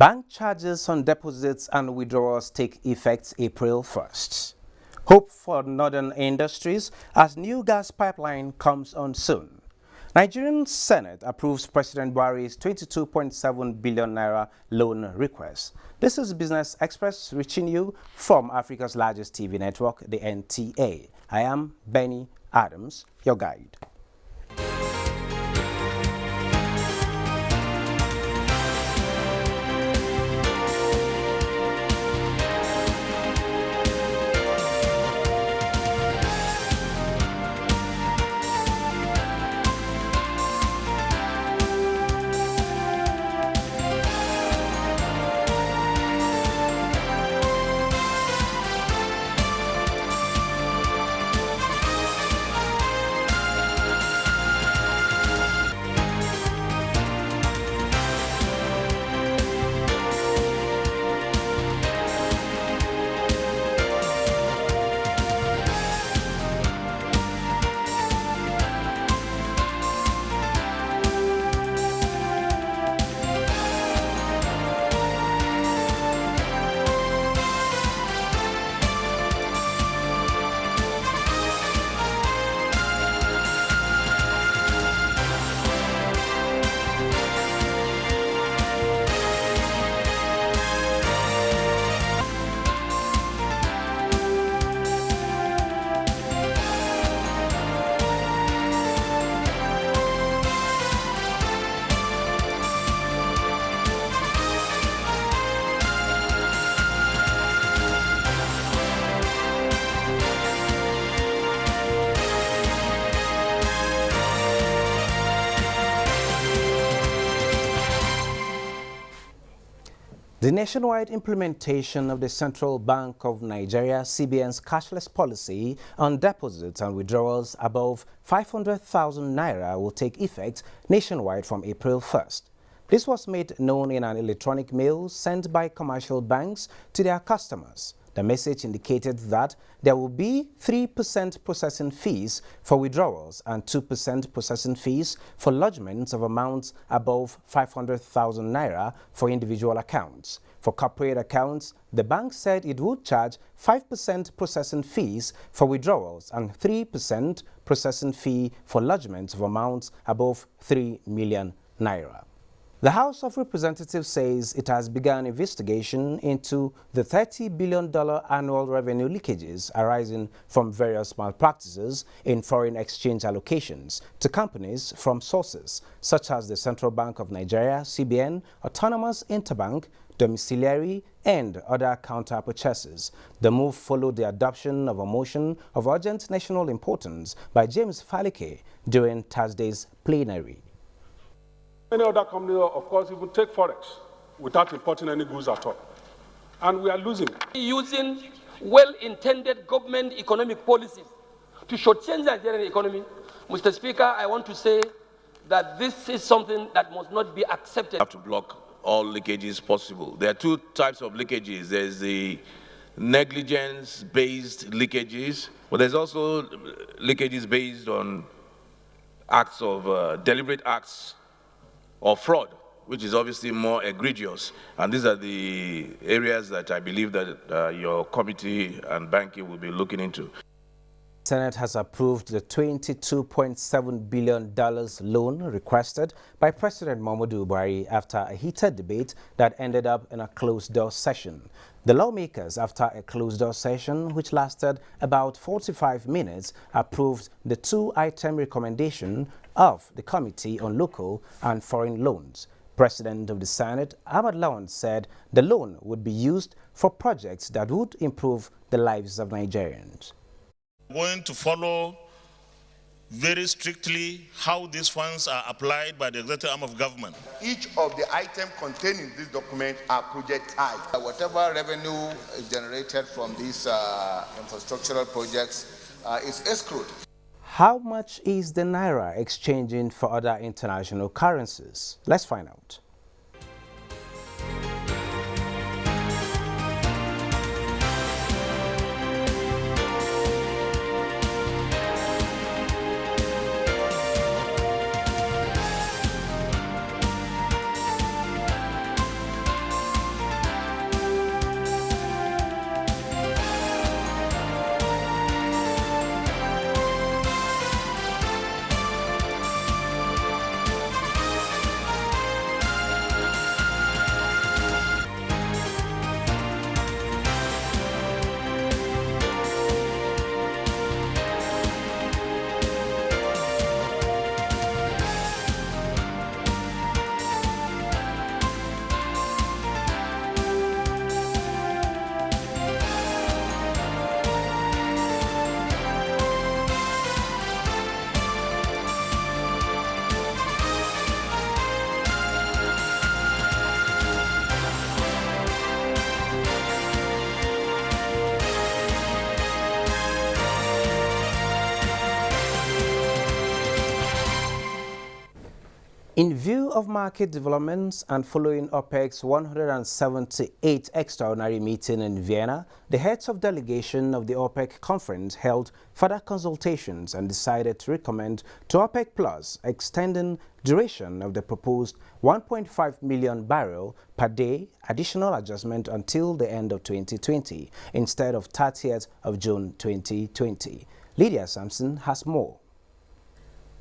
Bank charges on deposits and withdrawals take effect April 1st. Hope for northern industries as new gas pipeline comes on soon. Nigerian Senate approves President Buhari's 22.7 billion naira loan request. This is Business Express reaching you from Africa's largest TV network, the NTA. I am Benny Adams, your guide. The nationwide implementation of the Central Bank of Nigeria (CBN's) cashless policy on deposits and withdrawals above 500,000 naira will take effect nationwide from April 1st. This was made known in an electronic mail sent by commercial banks to their customers. The message indicated that there will be 3% processing fees for withdrawals and 2% processing fees for lodgements of amounts above 500,000 naira for individual accounts. For corporate accounts, the bank said it would charge 5% processing fees for withdrawals and 3% processing fee for lodgements of amounts above 3 million naira. The House of Representatives says it has begun investigation into the $30 billion annual revenue leakages arising from various malpractices in foreign exchange allocations to companies from sources such as the Central Bank of Nigeria, CBN, Autonomous Interbank, Domiciliary, and other counter-purchases. The move followed the adoption of a motion of urgent national importance by James Falike during Thursday's plenary. Many other companies, of course, even take forex without importing any goods at all. And we are losing. Using well-intended government economic policies to shortchange the Nigerian economy. Mr. Speaker, I want to say that this is something that must not be accepted. Have to block all leakages possible. There are two types of leakages. There's the negligence-based leakages, but there's also leakages based on acts of deliberate acts or fraud, which is obviously more egregious. And these are the areas that I believe that your committee and banking will be looking into. The Senate has approved the $22.7 billion loan requested by President Muhammadu Buhari after a heated debate that ended up in a closed-door session. The lawmakers, after a closed-door session which lasted about 45 minutes, approved the two-item recommendation of the Committee on Local and Foreign Loans. President of the Senate, Ahmad Lawan, said the loan would be used for projects that would improve the lives of Nigerians. We're going to follow very strictly how these funds are applied by the executive arm of government. Each of the items contained in this document are projectized. Whatever revenue is generated from these infrastructural projects is escrowed. How much is the naira exchanging for other international currencies? Let's find out. In view of market developments and following OPEC's 178th extraordinary meeting in Vienna, the heads of delegation of the OPEC conference held further consultations and decided to recommend to OPEC Plus extending duration of the proposed 1.5 million barrel per day additional adjustment until the end of 2020 instead of 30th of June 2020. Lydia Sampson has more.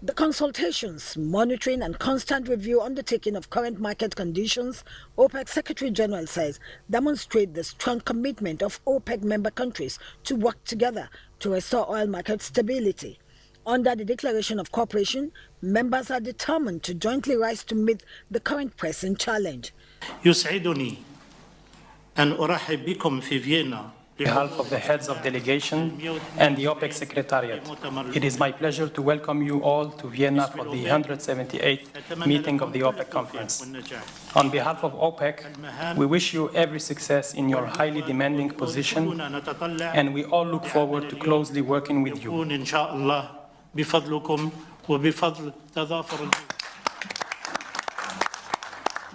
The consultations, monitoring and constant review undertaking of current market conditions, OPEC Secretary General says, demonstrate the strong commitment of OPEC member countries to work together to restore oil market stability. Under the Declaration of Cooperation, members are determined to jointly rise to meet the current pressing challenge. يسعدني أن أرحب بكم في فيينا. On behalf of the heads of delegation and the OPEC Secretariat, it is my pleasure to welcome you all to Vienna for the 178th meeting of the OPEC Conference. On behalf of OPEC, we wish you every success in your highly demanding position, and we all look forward to closely working with you.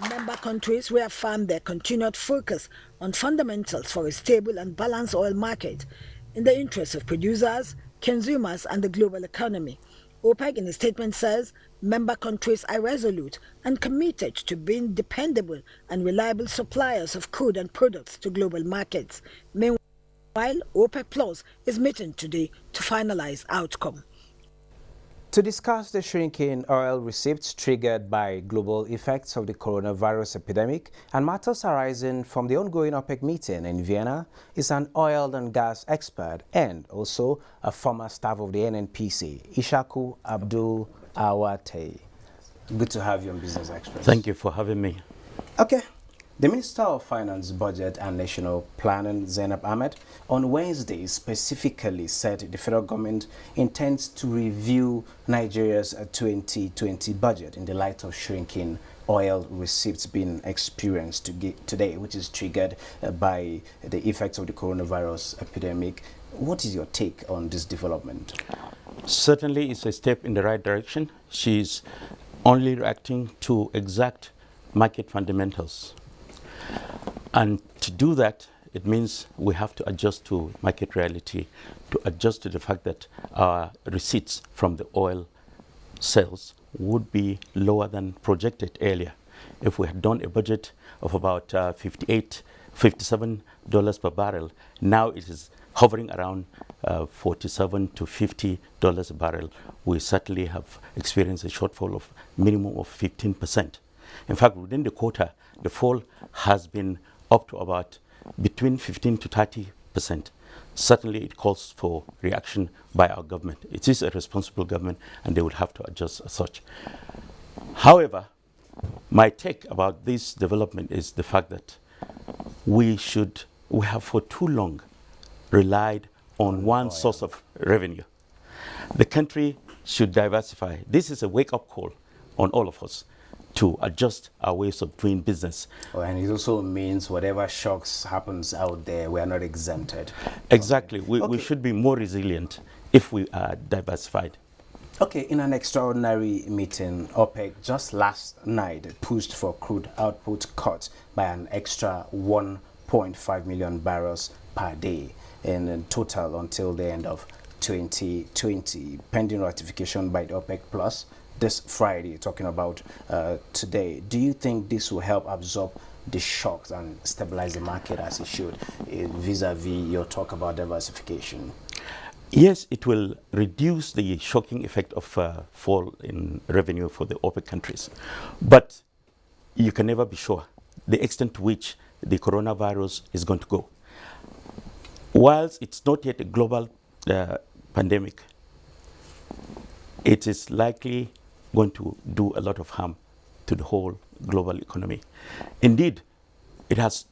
Member countries reaffirmed their continued focus on fundamentals for a stable and balanced oil market in the interest of producers, consumers and the global economy. OPEC in a statement says member countries are resolute and committed to being dependable and reliable suppliers of crude and products to global markets. Meanwhile, OPEC Plus is meeting today to finalize outcome. To discuss the shrinking oil receipts triggered by global effects of the coronavirus epidemic and matters arising from the ongoing OPEC meeting in Vienna is an oil and gas expert and also a former staff of the NNPC, Ishaku Abdul Awate. Good to have you on Business Express. Thank you for having me. Okay. The Minister of Finance, Budget and National Planning, Zainab Ahmed, on Wednesday specifically said the federal government intends to review Nigeria's 2020 budget in the light of shrinking oil receipts being experienced today, which is triggered by the effects of the coronavirus epidemic. What is your take on this development? Certainly, it's a step in the right direction. She's only reacting to exact market fundamentals. And to do that, it means we have to adjust to market reality, to adjust to the fact that our receipts from the oil sales would be lower than projected earlier. If we had done a budget of about $57 per barrel, now it is hovering around $47 to $50 a barrel. We certainly have experienced a shortfall of minimum of 15%. In fact, within the quarter, the fall has been up to about between 15 to 30%. Certainly, it calls for reaction by our government. It is a responsible government, and they will have to adjust as such. However, my take about this development is the fact that we have for too long relied on one source of revenue. The country should diversify. This is a wake-up call on all of us to adjust our ways of doing business. And it also means whatever shocks happens out there, we are not exempted. Exactly. We should be more resilient if we are diversified. Okay, in an extraordinary meeting, OPEC just last night pushed for crude output cut by an extra 1.5 million barrels per day in total until the end of 2020, pending ratification by the OPEC Plus this Friday, talking about today. Do you think this will help absorb the shocks and stabilize the market as it should, vis-a-vis your talk about diversification? Yes, it will reduce the shocking effect of fall in revenue for the OPEC countries. But you can never be sure the extent to which the coronavirus is going to go. Whilst it's not yet a global pandemic, it is likely going to do a lot of harm to the whole global economy. Indeed, it has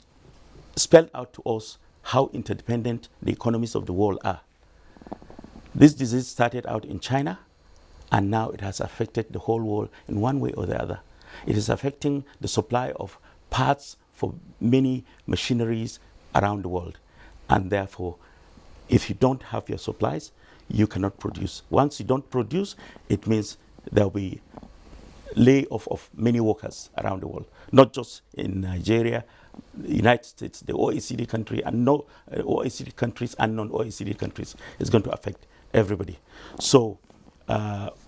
spelled out to us how interdependent the economies of the world are. This disease started out in China, and now it has affected the whole world in one way or the other. It is affecting the supply of parts for many machineries around the world. And therefore, if you don't have your supplies, you cannot produce. Once you don't produce, it means there will be lay off of many workers around the world, not just in Nigeria, the United States, the OECD country, and OECD countries and non-OECD countries. It's going to affect everybody. So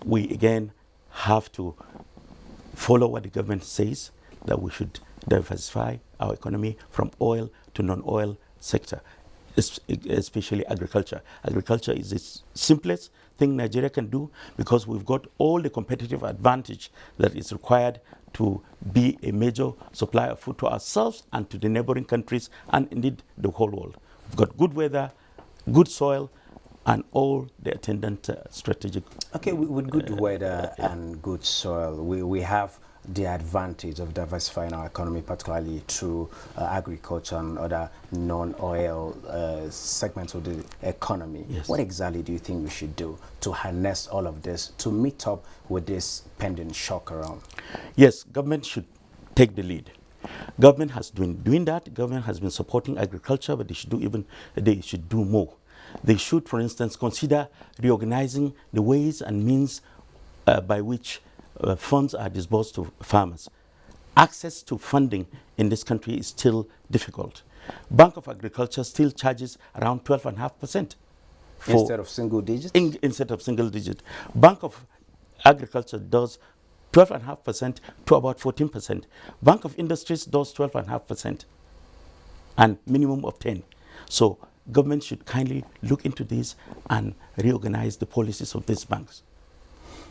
we again have to follow what the government says, that we should diversify our economy from oil to non-oil sector, especially agriculture. Agriculture is the simplest thing Nigeria can do because we've got all the competitive advantage that is required to be a major supplier of food to ourselves and to the neighboring countries and indeed the whole world. We've got good weather, good soil, and all the attendant strategic. Okay, with good weather and good soil, we have the advantage of diversifying our economy, particularly through agriculture and other non-oil segments of the economy. Yes. What exactly do you think we should do to harness all of this, to meet up with this pending shock around? Yes, government should take the lead. Government has been doing that. Government has been supporting agriculture, but they should do more. They should, for instance, consider reorganizing the ways and means by which funds are disbursed to farmers. Access to funding in this country is still difficult. Bank of Agriculture still charges around 12.5%. Instead of single digits? Instead of single digit. Bank of Agriculture does 12.5% to about 14%. Bank of Industries does 12.5% and minimum of 10. So government should kindly look into this and reorganize the policies of these banks.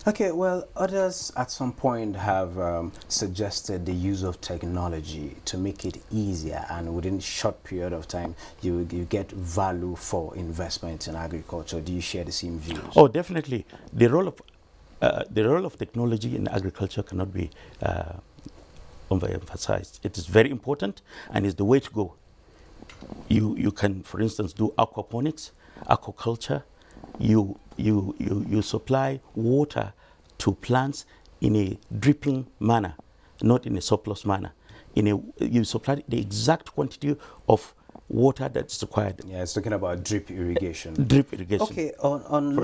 Okay, well, others at some point have suggested the use of technology to make it easier, and within a short period of time, you get value for investment in agriculture. Do you share the same views? Oh, definitely. The role of technology in agriculture cannot be overemphasized. It is very important, and is the way to go. You can, for instance, do aquaponics, aquaculture. You supply water to plants in a dripping manner, not in a surplus manner. You supply the exact quantity of water that's required. Yeah, it's talking about drip irrigation. Drip irrigation. Okay, on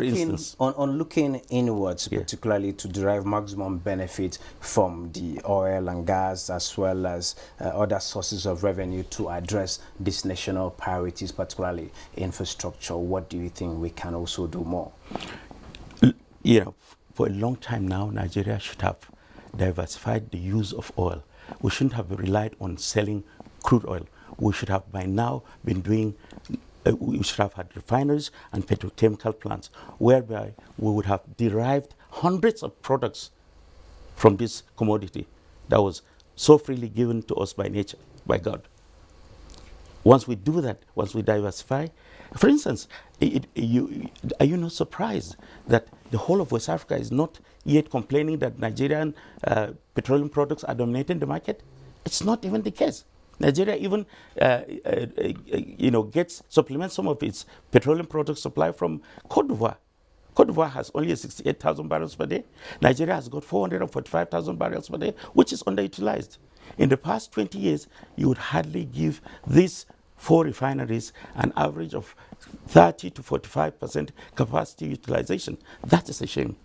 looking inwards, Yeah. particularly to derive maximum benefit from the oil and gas, as well as other sources of revenue to address these national priorities, particularly infrastructure. What do you think we can also do more? You know, for a long time now, Nigeria should have diversified the use of oil. We shouldn't have relied on selling crude oil. We should have by now been doing, we should have had refineries and petrochemical plants, whereby we would have derived hundreds of products from this commodity that was so freely given to us by nature, by God. Once we do that, once we diversify, for instance, are you not surprised that the whole of West Africa is not yet complaining that Nigerian petroleum products are dominating the market? It's not even the case. Nigeria even supplements some of its petroleum product supply from Cote d'Ivoire. Cote d'Ivoire has only 68,000 barrels per day. Nigeria has got 445,000 barrels per day, which is underutilized. In the past 20 years, you would hardly give these 4 refineries an average of 30 to 45% capacity utilization. That is a shame.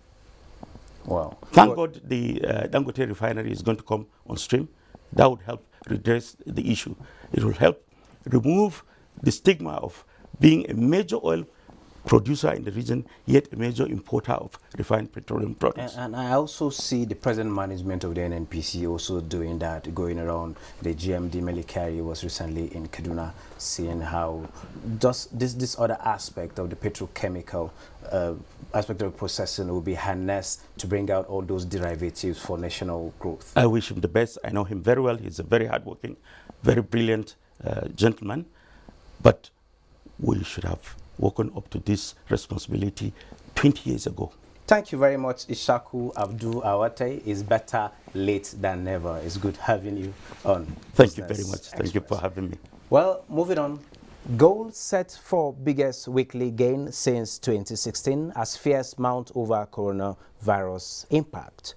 Wow. Thank God the Dangote refinery is going to come on stream. That would help redress the issue. It will help remove the stigma of being a major oil producer in the region, yet a major importer of refined petroleum products. And I also see the present management of the NNPC also doing that, going around. The GMD Melikari was recently in Kaduna, seeing how does this other aspect of the petrochemical aspect of processing will be harnessed to bring out all those derivatives for national growth. I wish him the best. I know him very well. He's a very hardworking, very brilliant gentleman. But we should have woken up to this responsibility 20 years ago. Thank you very much, Ishaku Abdul Awate. It's better late than never. It's good having you on. Thank you very much. Thank you for having me. Well, moving on. Gold set for biggest weekly gain since 2016 as fears mount over coronavirus impact.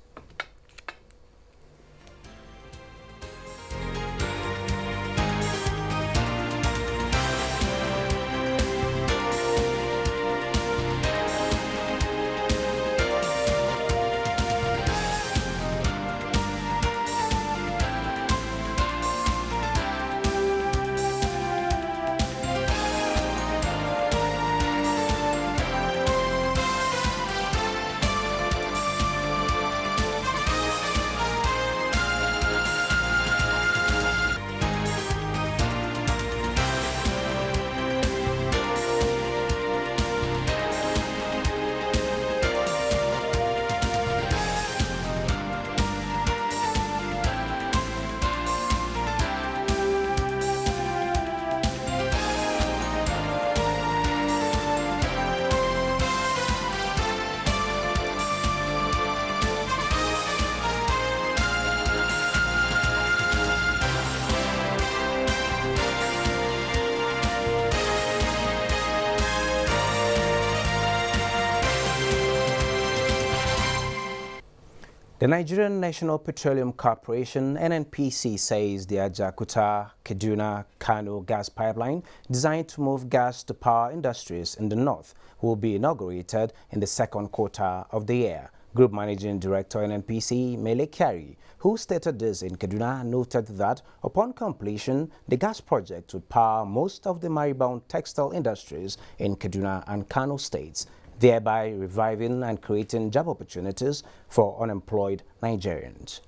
The Nigerian National Petroleum Corporation (NNPC) says the Ajaokuta-Kaduna-Kano gas pipeline, designed to move gas to power industries in the north, will be inaugurated in the second quarter of the year. Group Managing Director NNPC Mele Kyari, who stated this in Kaduna, noted that upon completion, the gas project would power most of the maritime textile industries in Kaduna and Kano states, thereby reviving and creating job opportunities for unemployed Nigerians.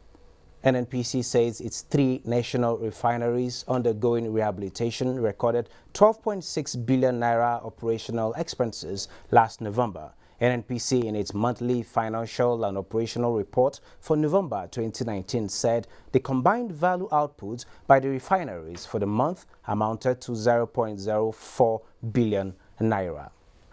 NNPC says its 3 national refineries undergoing rehabilitation recorded 12.6 billion naira operational expenses last November. NNPC, in its monthly financial and operational report for November 2019, said the combined value output by the refineries for the month amounted to 0.04 billion naira.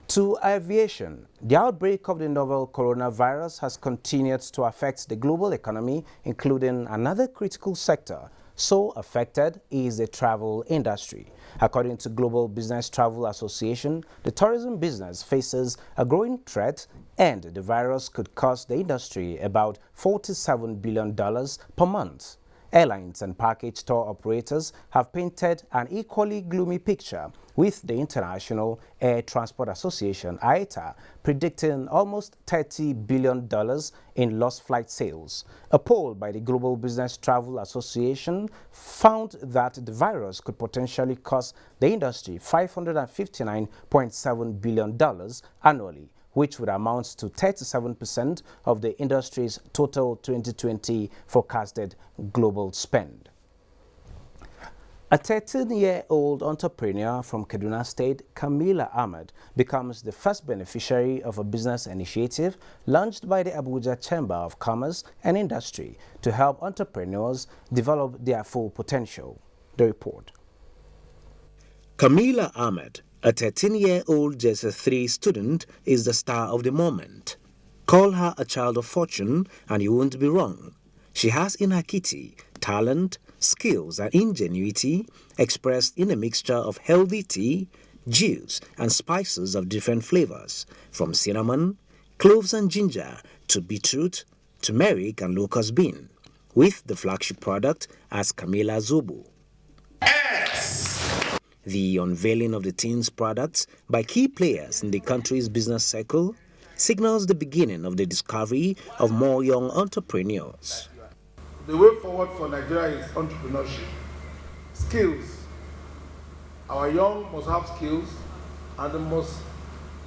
To aviation, the outbreak of the novel coronavirus has continued to affect the global economy, including another critical sector. So affected is the travel industry. According to Global Business Travel Association, the tourism business faces a growing threat, and the virus could cost the industry about $47 billion per month. Airlines and package tour operators have painted an equally gloomy picture, with the International Air Transport Association (IATA) predicting almost $30 billion in lost flight sales. A poll by the Global Business Travel Association found that the virus could potentially cost the industry $559.7 billion annually, which would amount to 37% of the industry's total 2020 forecasted global spend. A 13-year-old entrepreneur from Kaduna State, Kamila Ahmed, becomes the first beneficiary of a business initiative launched by the Abuja Chamber of Commerce and Industry to help entrepreneurs develop their full potential. The report. Kamila Ahmed, a 13-year-old JS3 student, is the star of the moment. Call her a child of fortune and you won't be wrong. She has in her kitty talent, skills and ingenuity expressed in a mixture of healthy tea, juice and spices of different flavors, from cinnamon, cloves and ginger to beetroot, turmeric and locust bean, with the flagship product as Kamila Zobo. The unveiling of the teens products by key players in the country's business circle signals the beginning of the discovery of more young entrepreneurs. The way forward for Nigeria is entrepreneurship. Skills. Our young must have skills and they must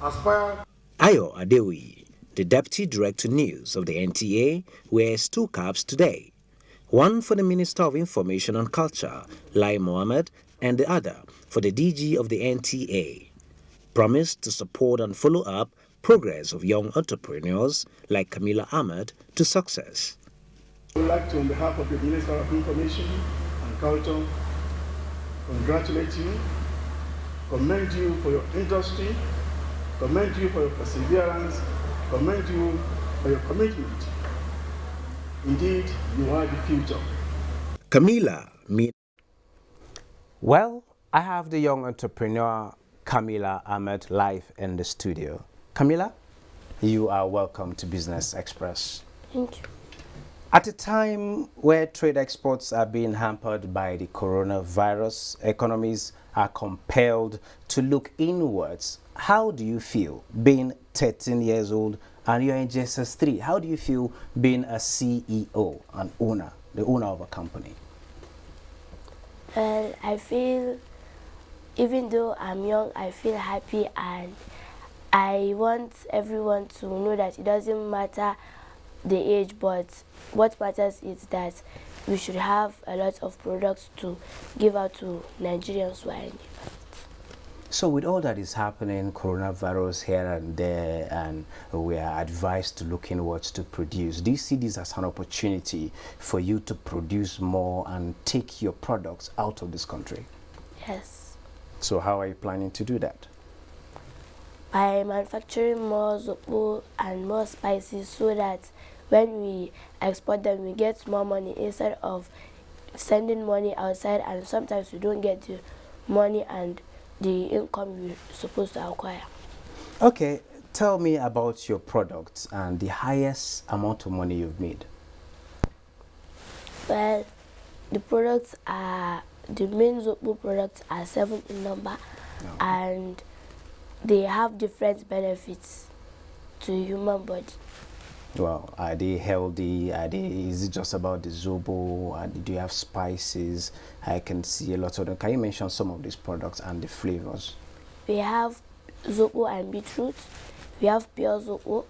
aspire. Ayo Adewi, the Deputy Director News of the NTA, wears 2 caps today. One for the Minister of Information and Culture, Lai Mohammed, and the other for the DG of the NTA. Promised to support and follow up progress of young entrepreneurs like Kamila Ahmed to success. I would like to, on behalf of the Minister of Information and Culture, congratulate you, commend you for your industry, commend you for your perseverance, commend you for your commitment. Indeed, you are the future. Kamila, Well, I have the young entrepreneur Kamila Ahmed live in the studio. Kamila, you are welcome to Business Express. Thank you. At a time where trade exports are being hampered by the coronavirus, economies are compelled to look inwards. How do you feel being 13 years old and you're in JSS3? How do you feel being a CEO and owner, the owner of a company? Well, I feel, even though I'm young, I feel happy, and I want everyone to know that it doesn't matter the age, but what matters is that we should have a lot of products to give out to Nigerians who are in need. So with all that is happening, coronavirus here and there, and we are advised to look inwards to produce, do you see this as an opportunity for you to produce more and take your products out of this country? Yes. So how are you planning to do that? By manufacturing more zobo and more spices, so that when we export them, we get more money instead of sending money outside, and sometimes we don't get the money and the income we're supposed to acquire. Okay, tell me about your products and the highest amount of money you've made. Well, the products are, the main Zopo products are 7 in number, and they have different benefits to human body. Well, are they healthy? Is it just about the Zobo? Do you have spices? I can see a lot of them. Can you mention some of these products and the flavors? We have Zopo and beetroot, we have pure Zopo,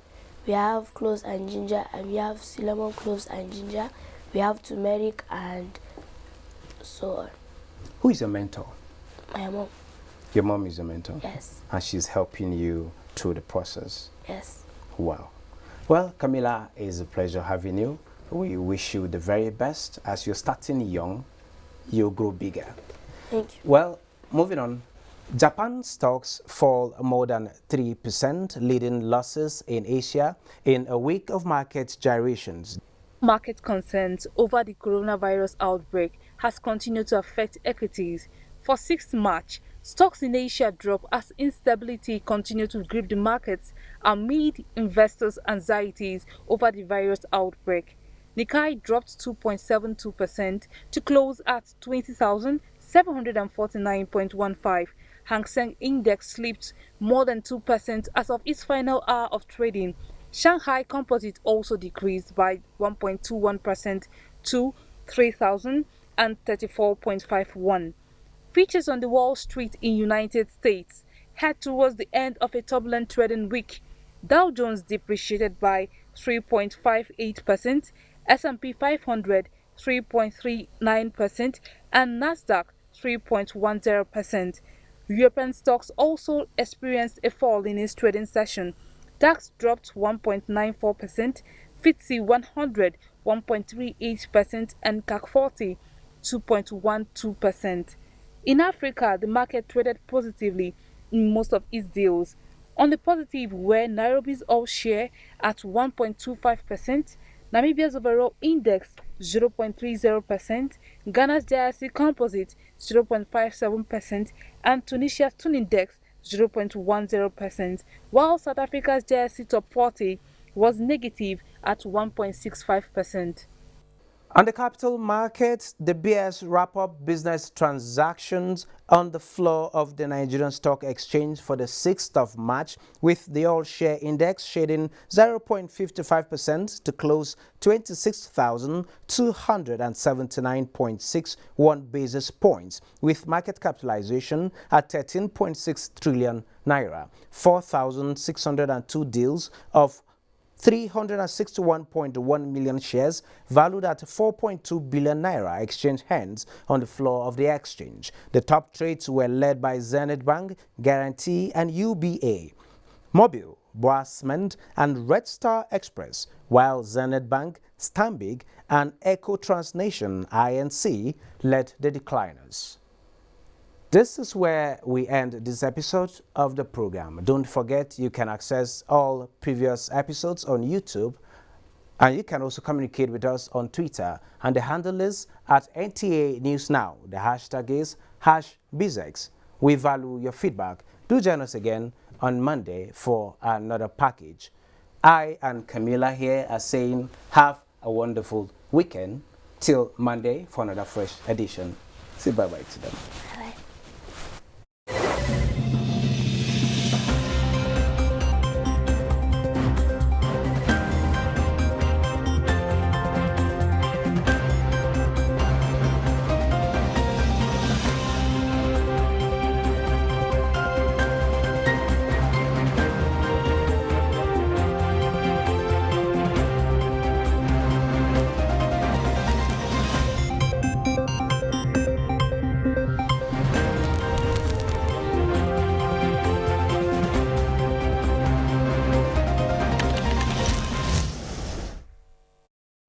we have cloves and ginger, and we have cinnamon, cloves and ginger, we have turmeric, and so on. Who is your mentor? My mom. Your mom is your mentor? Yes. And she's helping you through the process? Yes. Wow. Well, Camilla, it's a pleasure having you. We wish you the very best. As you're starting young, you'll grow bigger. Thank you. Well, moving on. Japan stocks fall more than 3%, leading losses in Asia in a week of market gyrations. Market concerns over the coronavirus outbreak has continued to affect equities. For 6th March, stocks in Asia dropped as instability continued to grip the markets amid investors' anxieties over the virus outbreak. Nikkei dropped 2.72% to close at 20,749.15. Hang Seng Index slipped more than 2% as of its final hour of trading. Shanghai Composite also decreased by 1.21% to 3,034.51. Futures on the Wall Street in United States head towards the end of a turbulent trading week. Dow Jones depreciated by 3.58%, S&P 500 3.39%, and Nasdaq 3.10%. European stocks also experienced a fall in its trading session. DAX dropped 1.94%, FTSE 100 1.38%, and CAC 40 2.12%. In Africa, the market traded positively in most of its deals. On the positive were Nairobi's all-share at 1.25%, Namibia's overall index 0.30%, Ghana's JIC composite 0.57%, and Tunisia's Tune index 0.10%, while South Africa's JIC top 40 was negative at 1.65%. On the capital markets, the BS wrap up business transactions on the floor of the Nigerian Stock Exchange for the 6th of March, with the all-share index shading 0.55% to close 26,279.61 basis points, with market capitalization at 13.6 trillion naira. 4,602 deals of 361.1 million shares valued at 4.2 billion naira exchanged hands on the floor of the exchange. The top trades were led by Zenith Bank, Guarantee, and UBA. Mobile, Boa Cement, and Red Star Express, while Zenith Bank, Stanbic, and Eco Transnation INC led the decliners. This is where we end this episode of the program. Don't forget you can access all previous episodes on YouTube, and you can also communicate with us on Twitter, and the handle is at NTA News Now. The hashtag is #BizX. We value your feedback. Do join us again on Monday for another package. I and Camilla here are saying have a wonderful weekend till Monday for another fresh edition. Say bye-bye to them.